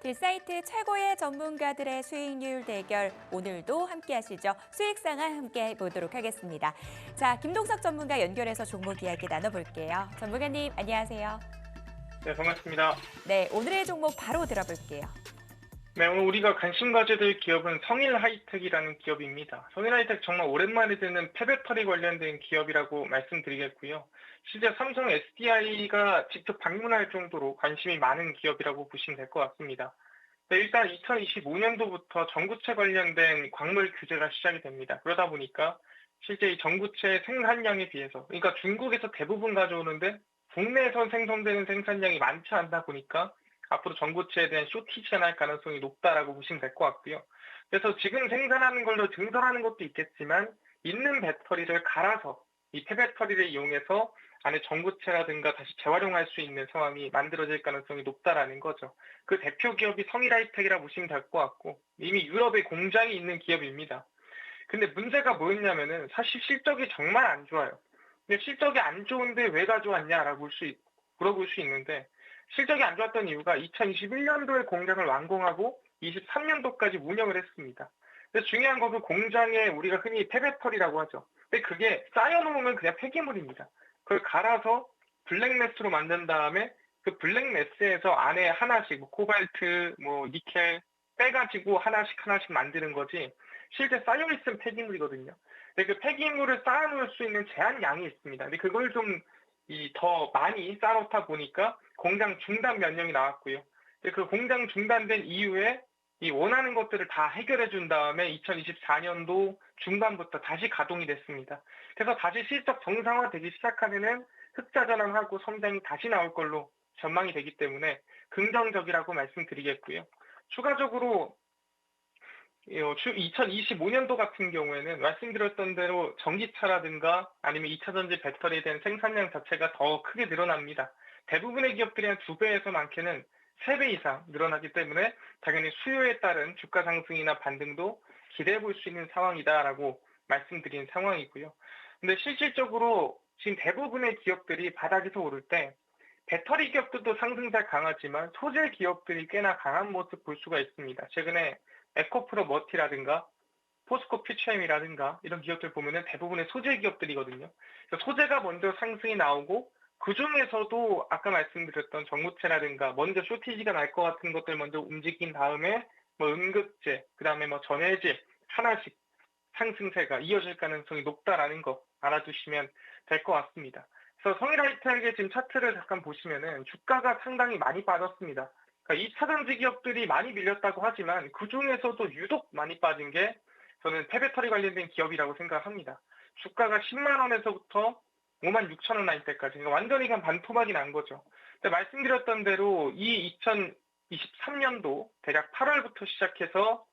빅사이트 최고의 전문가들의 수익률 대결 오늘도 함께 하시죠. 수익상황 함께 해보도록 하겠습니다. 자, 김동석 전문가 연결해서 종목 이야기 나눠볼게요. 전문가님 안녕하세요. 네, 반갑습니다. 네, 오늘의 종목 바로 들어볼게요. 네, 오늘 우리가 관심 가져야 기업은 성일하이텍이라는 기업입니다. 성일하이텍 정말 오랜만에 듣는 폐배터리 관련된 기업이라고 말씀드리겠고요. 실제 삼성 SDI가 직접 방문할 정도로 관심이 많은 기업이라고 보시면 될 것 같습니다. 네, 일단 2025년도부터 전구체 관련된 광물 규제가 시작이 됩니다. 그러다 보니까 실제 이 전구체 생산량에 비해서, 그러니까 중국에서 대부분 가져오는데 국내에서 생성되는 생산량이 많지 않다 보니까 앞으로 전고체에 대한 쇼티지가 날 가능성이 높다라고 보시면 될 것 같고요. 그래서 지금 생산하는 걸로 증설하는 것도 있겠지만 있는 배터리를 갈아서 이 폐배터리를 이용해서 안에 전고체라든가 다시 재활용할 수 있는 상황이 만들어질 가능성이 높다라는 거죠. 그 대표 기업이 성일하이텍이라 보시면 될 것 같고 이미 유럽에 공장이 있는 기업입니다. 근데 문제가 뭐였냐면은 사실 실적이 정말 안 좋아요. 근데 실적이 안 좋은데 왜 가져왔냐라고 물어볼 수 있는데 실적이 안 좋았던 이유가 2021년도에 공장을 완공하고 23년도까지 운영을 했습니다. 근데 중요한 건 그 공장에 우리가 흔히 폐배터리라고 하죠. 근데 그게 쌓여놓으면 그냥 폐기물입니다. 그걸 갈아서 블랙매스로 만든 다음에 그 블랙매스에서 안에 하나씩 뭐 코발트, 뭐 니켈 빼가지고 하나씩 만드는 거지 실제 쌓여있은 폐기물이거든요. 근데 그 폐기물을 쌓아놓을 수 있는 제한량이 있습니다. 근데 그걸 좀 더 많이 쌓아놓다 보니까 공장 중단 명령이 나왔고요. 그 공장 중단된 이후에 이 원하는 것들을 다 해결해 준 다음에 2024년도 중반부터 다시 가동이 됐습니다. 그래서 다시 실적 정상화되기 시작하면은 흑자 전환하고 성장이 다시 나올 걸로 전망이 되기 때문에 긍정적이라고 말씀드리겠고요. 추가적으로 2025년도 같은 경우에는 말씀드렸던 대로 전기차라든가 아니면 2차전지 배터리에 대한 생산량 자체가 더 크게 늘어납니다. 대부분의 기업들이 한 2배에서 많게는 3배 이상 늘어나기 때문에 당연히 수요에 따른 주가 상승이나 반등도 기대해 볼 수 있는 상황이다라고 말씀드린 상황이고요. 근데 실질적으로 지금 대부분의 기업들이 바닥에서 오를 때 배터리 기업들도 상승세 강하지만 소재 기업들이 꽤나 강한 모습 볼 수가 있습니다. 최근에 에코프로 머티라든가 포스코 퓨처엠이라든가 이런 기업들 보면은 대부분의 소재 기업들이거든요. 그래서 소재가 먼저 상승이 나오고 그 중에서도 아까 말씀드렸던 전고체라든가 먼저 쇼티지가 날 것 같은 것들 먼저 움직인 다음에 뭐 음극재, 그다음에 뭐 전해질 하나씩 상승세가 이어질 가능성이 높다라는 거 알아두시면 될 것 같습니다. 그래서 성일하이텍의 지금 차트를 잠깐 보시면은 주가가 상당히 많이 빠졌습니다. 그러니까 2차전지 기업들이 많이 밀렸다고 하지만 그 중에서도 유독 많이 빠진 게 저는 폐배터리 관련된 기업이라고 생각합니다. 주가가 10만 원에서부터 5만 6천 원 라인대까지 그러니까 완전히 그냥 반토막이 난 거죠. 근데 말씀드렸던 대로 이 2023년도 대략 8월부터 시작해서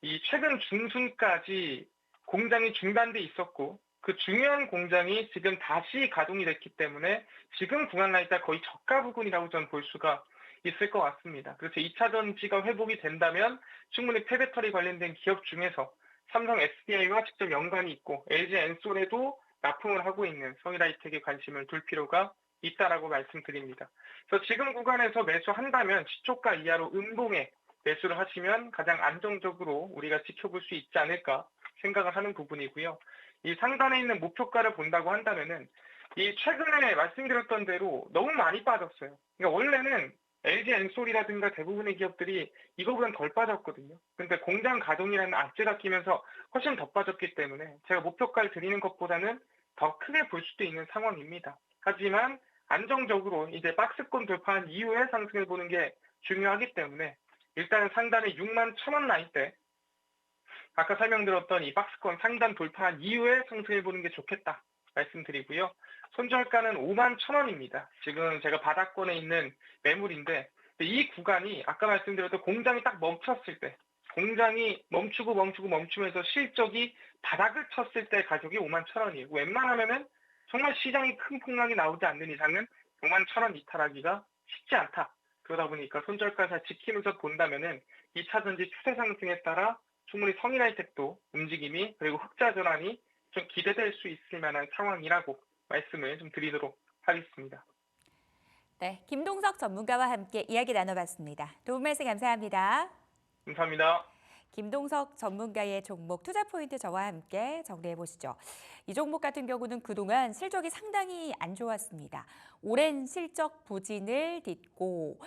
이 최근 중순까지 공장이 중단돼 있었고 그 중요한 공장이 지금 다시 가동이 됐기 때문에 지금 구간 라인대 거의 저가 부근이라고 저는 볼 수가 있을 것 같습니다. 그래서 2차 전지가 회복이 된다면 충분히 폐배터리 관련된 기업 중에서 삼성 SDI와 직접 연관이 있고 LG 엔솔에도 납품을 하고 있는 성일하이텍에 관심을 둘 필요가 있다라고 말씀드립니다. 그래서 지금 구간에서 매수한다면 시초가 이하로 음봉에 매수를 하시면 가장 안정적으로 우리가 지켜볼 수 있지 않을까 생각을 하는 부분이고요. 이 상단에 있는 목표가를 본다고 한다면은 이 최근에 말씀드렸던 대로 너무 많이 빠졌어요. 그러니까 원래는 LG 엔솔이라든가 대부분의 기업들이 이거보다는 덜 빠졌거든요. 근데 공장 가동이라는 악재가 끼면서 훨씬 더 빠졌기 때문에 제가 목표가를 드리는 것보다는 더 크게 볼 수도 있는 상황입니다. 하지만 안정적으로 이제 박스권 돌파한 이후에 상승을 보는 게 중요하기 때문에 일단 상단에 6만 1,000원 라인대 아까 설명드렸던 이 박스권 상단 돌파한 이후에 상승해 보는 게 좋겠다 말씀드리고요. 손절가는 5만 1,000원입니다. 지금 제가 바닥권에 있는 매물인데 이 구간이 아까 말씀드렸던 공장이 딱 멈췄을 때 공장이 멈추면서 실적이 바닥을 쳤을 때 가격이 5만 1,000원이에요. 웬만하면은 정말 시장이 큰 폭락이 나오지 않는 이상은 5만 1,000원 이탈하기가 쉽지 않다. 그러다 보니까 손절가 잘 지키면서 본다면은 2차전지 추세 상승에 따라 충분히 성일하이텍도 움직임이 그리고 흑자 전환이 좀 기대될 수 있을 만한 상황이라고 말씀을 좀 드리도록 하겠습니다. 네, 김동석 전문가와 함께 이야기 나눠봤습니다. 도움 말씀 감사합니다. 감사합니다. 김동석 전문가의 종목 투자 포인트 저와 함께 정리해 보시죠. 이 종목 같은 경우는 그동안 실적이 상당히 안 좋았습니다. 오랜 실적 부진을 딛고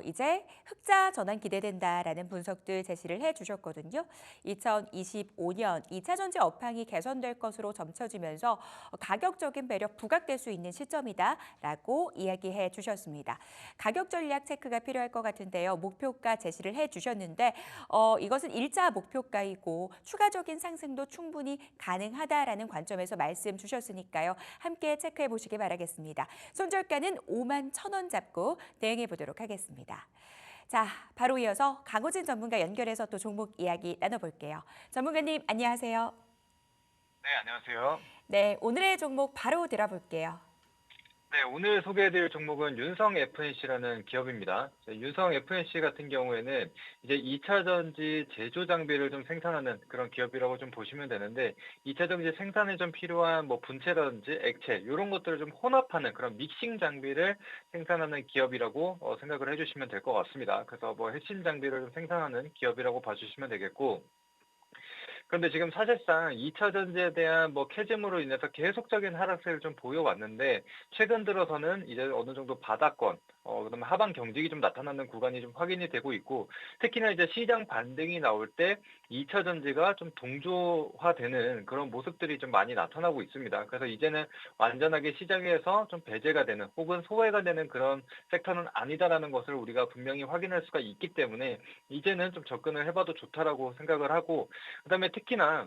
이제 흑자 전환 기대된다라는 분석들 제시를 해주셨거든요. 2025년 2차 전지 업황이 개선될 것으로 점쳐지면서 가격적인 매력 부각될 수 있는 시점이다라고 이야기해 주셨습니다. 가격 전략 체크가 필요할 것 같은데요. 목표가 제시를 해주셨는데 이것은 일자 목표가이고 추가적인 상승도 충분히 가능하다라는 관점에서 말씀 주셨으니까요. 함께 체크해 보시기 바라겠습니다. 손절가는 5만 1,000원 잡고 대응해 보도록 하겠습니다. 자, 바로 이어서 강호진 전문가 연결해서 또 종목 이야기 나눠볼게요. 전문가님 안녕하세요. 네, 안녕하세요. 네, 오늘의 종목 바로 들어볼게요. 네, 오늘 소개해드릴 종목은 윤성 FNC라는 기업입니다. 윤성 FNC 같은 경우에는 이제 2차 전지 제조 장비를 좀 생산하는 그런 기업이라고 좀 보시면 되는데, 2차 전지 생산에 좀 필요한 뭐 분체라든지 액체 이런 것들을 좀 혼합하는 그런 믹싱 장비를 생산하는 기업이라고 생각을 해주시면 될 것 같습니다. 그래서 뭐 핵심 장비를 좀 생산하는 기업이라고 봐주시면 되겠고. 그런데 지금 사실상 2차 전지에 대한 뭐 캐즘으로 인해서 계속적인 하락세를 좀 보여왔는데, 최근 들어서는 이제 어느 정도 바닥권, 그다음에 하방 경직이 좀 나타나는 구간이 좀 확인이 되고 있고, 특히나 이제 시장 반등이 나올 때 2차 전지가 좀 동조화되는 그런 모습들이 좀 많이 나타나고 있습니다. 그래서 이제는 완전하게 시장에서 좀 배제가 되는 혹은 소외가 되는 그런 섹터는 아니다라는 것을 우리가 분명히 확인할 수가 있기 때문에 이제는 좀 접근을 해봐도 좋다라고 생각을 하고, 그다음에 특히나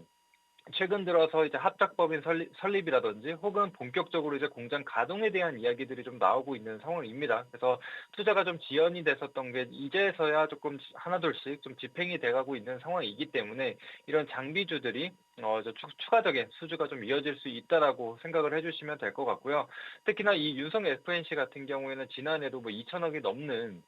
최근 들어서 이제 합작법인 설립이라든지 혹은 본격적으로 이제 공장 가동에 대한 이야기들이 좀 나오고 있는 상황입니다. 그래서 투자가 좀 지연이 됐었던 게 이제서야 조금 하나둘씩 좀 집행이 돼가고 있는 상황이기 때문에 이런 장비주들이 추가적인 수주가 좀 이어질 수 있다라고 생각을 해주시면 될 것 같고요. 특히나 이 윤성 FNC 같은 경우에는 지난해도 뭐 2천억이 넘는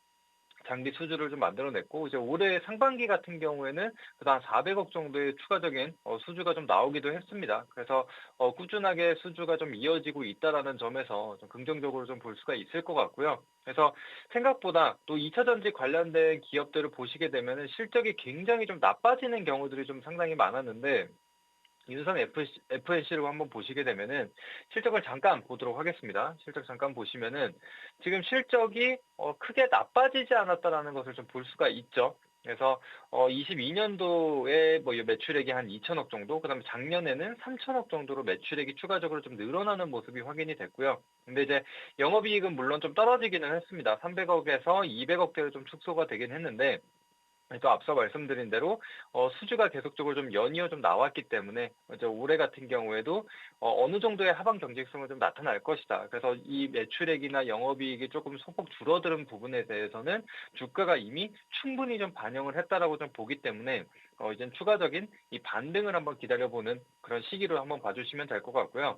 장비 수주를 좀 만들어냈고, 이제 올해 상반기 같은 경우에는 그다음 400억 정도의 추가적인 수주가 좀 나오기도 했습니다. 그래서 꾸준하게 수주가 좀 이어지고 있다라는 점에서 좀 긍정적으로 좀 볼 수가 있을 것 같고요. 그래서 생각보다 또 2차 전지 관련된 기업들을 보시게 되면은 실적이 굉장히 좀 나빠지는 경우들이 좀 상당히 많았는데, 윤성 FNC를 한번 보시게 되면은 실적을 잠깐 보도록 하겠습니다. 실적 잠깐 보시면은 지금 실적이 크게 나빠지지 않았다라는 것을 좀 볼 수가 있죠. 그래서 22년도에 뭐 매출액이 한 2천억 정도, 그다음에 작년에는 3천억 정도로 매출액이 추가적으로 좀 늘어나는 모습이 확인이 됐고요. 근데 이제 영업이익은 물론 좀 떨어지기는 했습니다. 300억에서 200억대로 좀 축소가 되긴 했는데, 또 앞서 말씀드린 대로 수주가 계속적으로 좀 연이어 좀 나왔기 때문에 이제 올해 같은 경우에도 어느 정도의 하방 경직성은 좀 나타날 것이다. 그래서 이 매출액이나 영업이익이 조금 소폭 줄어드는 부분에 대해서는 주가가 이미 충분히 좀 반영을 했다라고 좀 보기 때문에 이젠 추가적인 이 반등을 한번 기다려보는 그런 시기로 한번 봐주시면 될 것 같고요.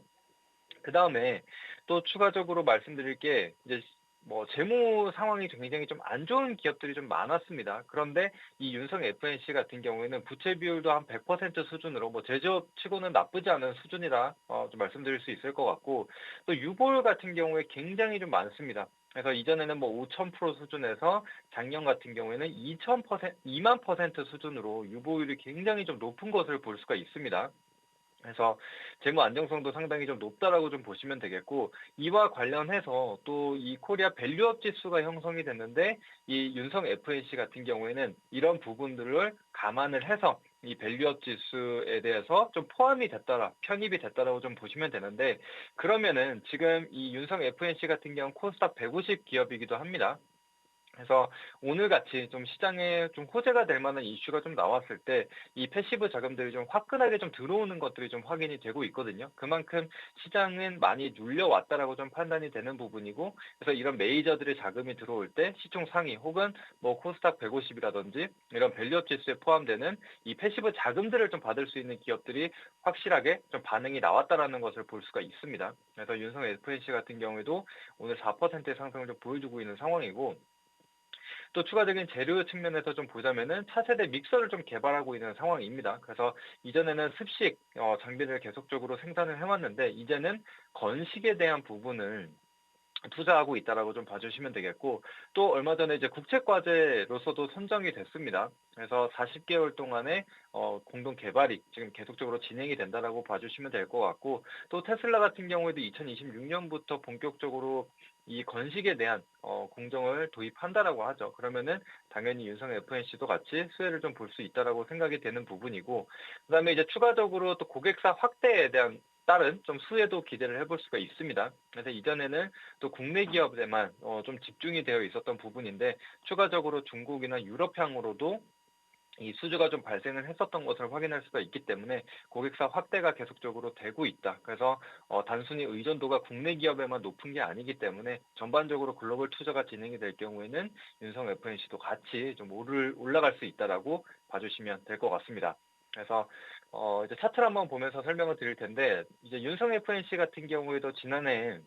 그 다음에 또 추가적으로 말씀드릴 게 이제 뭐 재무 상황이 굉장히 좀 안 좋은 기업들이 좀 많았습니다. 그런데 이 윤성 FNC 같은 경우에는 부채 비율도 한 100% 수준으로 뭐 제조업 치고는 나쁘지 않은 수준이라 좀 말씀드릴 수 있을 것 같고, 또 유보율 같은 경우에 굉장히 좀 많습니다. 그래서 이전에는 뭐 5,000% 수준에서 작년 같은 경우에는 2만 퍼센트 수준으로 유보율이 굉장히 좀 높은 것을 볼 수가 있습니다. 그래서 재무 안정성도 상당히 좀 높다라고 좀 보시면 되겠고, 이와 관련해서 또 이 코리아 밸류업 지수가 형성이 됐는데, 이 윤성 FNC 같은 경우에는 이런 부분들을 감안을 해서 이 밸류업 지수에 대해서 좀 포함이 됐다라, 편입이 됐다라고 좀 보시면 되는데, 그러면은 지금 이 윤성 FNC 같은 경우는 코스닥 150 기업이기도 합니다. 그래서 오늘같이 좀 시장에 좀 호재가 될 만한 이슈가 좀 나왔을 때 이 패시브 자금들이 좀 화끈하게 좀 들어오는 것들이 좀 확인이 되고 있거든요. 그만큼 시장은 많이 눌려왔다라고 좀 판단이 되는 부분이고, 그래서 이런 메이저들의 자금이 들어올 때 시총 상위 혹은 뭐 코스닥 150이라든지 이런 밸류업 지수에 포함되는 이 패시브 자금들을 좀 받을 수 있는 기업들이 확실하게 좀 반응이 나왔다라는 것을 볼 수가 있습니다. 그래서 윤성 FNC 같은 경우에도 오늘 4%의 상승을 좀 보여주고 있는 상황이고, 또 추가적인 재료 측면에서 좀 보자면은 차세대 믹서를 좀 개발하고 있는 상황입니다. 그래서 이전에는 습식 장비를 계속적으로 생산을 해왔는데, 이제는 건식에 대한 부분을 투자하고 있다라고 좀 봐주시면 되겠고, 또 얼마 전에 이제 국책과제로서도 선정이 됐습니다. 그래서 40개월 동안의 공동 개발이 지금 계속적으로 진행이 된다라고 봐주시면 될 것 같고, 또 테슬라 같은 경우에도 2026년부터 본격적으로 이 건식에 대한 공정을 도입한다라고 하죠. 그러면은 당연히 윤성 FNC도 같이 수혜를 좀 볼 수 있다라고 생각이 되는 부분이고, 그다음에 이제 추가적으로 또 고객사 확대에 대한 다른 좀 수혜도 기대를 해볼 수가 있습니다. 그래서 이전에는 또 국내 기업에만 좀 집중이 되어 있었던 부분인데, 추가적으로 중국이나 유럽향으로도 이 수주가 좀 발생을 했었던 것을 확인할 수가 있기 때문에 고객사 확대가 계속적으로 되고 있다. 그래서 단순히 의존도가 국내 기업에만 높은 게 아니기 때문에 전반적으로 글로벌 투자가 진행이 될 경우에는 윤성 FNC도 같이 좀 올라갈 수 있다라고 봐주시면 될 것 같습니다. 그래서 이제 차트를 한번 보면서 설명을 드릴 텐데, 이제 윤성 FNC 같은 경우에도 지난해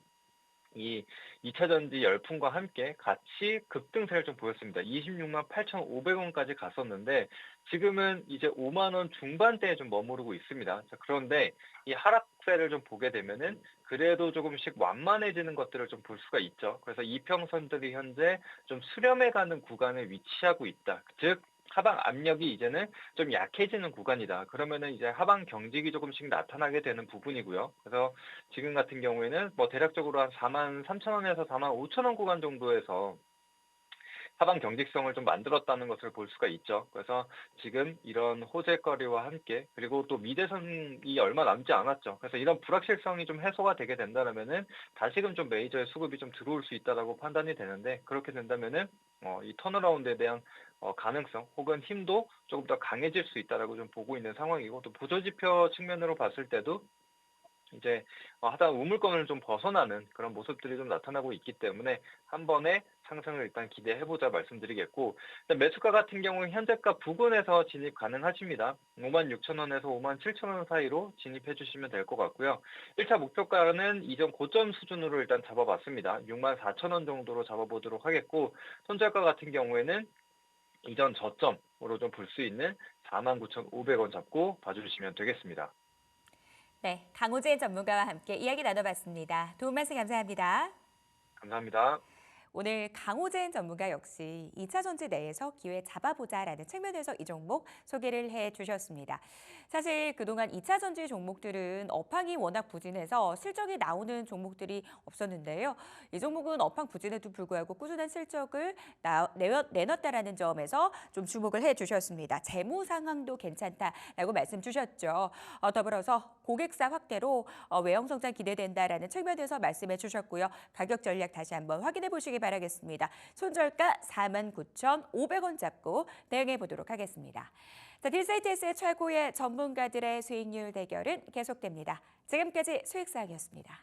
이 2차 전지 열풍과 함께 같이 급등세를 좀 보였습니다. 26만 8,500원까지 갔었는데 지금은 이제 5만 원 중반대에 좀 머무르고 있습니다. 자, 그런데 이 하락세를 좀 보게 되면은 그래도 조금씩 완만해지는 것들을 좀 볼 수가 있죠. 그래서 이평선들이 현재 좀 수렴해가는 구간에 위치하고 있다. 즉 하방 압력이 이제는 좀 약해지는 구간이다. 그러면은 이제 하방 경직이 조금씩 나타나게 되는 부분이고요. 그래서 지금 같은 경우에는 뭐 대략적으로 한 4만 3천 원에서 4만 5천 원 구간 정도에서 하방 경직성을 좀 만들었다는 것을 볼 수가 있죠. 그래서 지금 이런 호재거리와 함께, 그리고 또 미대선이 얼마 남지 않았죠. 그래서 이런 불확실성이 좀 해소가 되게 된다면은 다시금 좀 메이저의 수급이 좀 들어올 수 있다라고 판단이 되는데, 그렇게 된다면은 이 턴어라운드에 대한 가능성 혹은 힘도 조금 더 강해질 수 있다라고 좀 보고 있는 상황이고, 또 보조지표 측면으로 봤을 때도 이제 하단 우물권을 좀 벗어나는 그런 모습들이 좀 나타나고 있기 때문에 한 번에 상승을 일단 기대해보자 말씀드리겠고, 일단 매수가 같은 경우는 현재가 부근에서 진입 가능하십니다. 5만 6천 원에서 5만 7천 원 사이로 진입해 주시면 될 것 같고요. 1차 목표가는 이전 고점 수준으로 일단 잡아봤습니다. 6만 4천 원 정도로 잡아보도록 하겠고, 손절가 같은 경우에는 이전 저점으로 좀 볼 수 있는 49,500원 잡고 봐주시면 되겠습니다. 네, 강호재 전문가와 함께 이야기 나눠봤습니다. 도움 말씀 감사합니다. 감사합니다. 오늘 강호재 전문가 역시 2차 전지 내에서 기회 잡아보자라는 측면에서 이 종목 소개를 해주셨습니다. 사실 그동안 2차 전지 종목들은 업황이 워낙 부진해서 실적이 나오는 종목들이 없었는데요. 이 종목은 업황 부진에도 불구하고 꾸준한 실적을 내놨다라는 점에서 좀 주목을 해주셨습니다. 재무 상황도 괜찮다라고 말씀 주셨죠. 더불어서 고객사 확대로 외형 성장 기대된다라는 측면에서 말씀해 주셨고요. 가격 전략 다시 한번 확인해 보시기 바라겠습니다. 손절가 49,500원 잡고 대응해 보도록 하겠습니다. 자, 딜사이트S의 최고의 전문가들의 수익률 대결은 계속됩니다. 지금까지 수익사항이었습니다.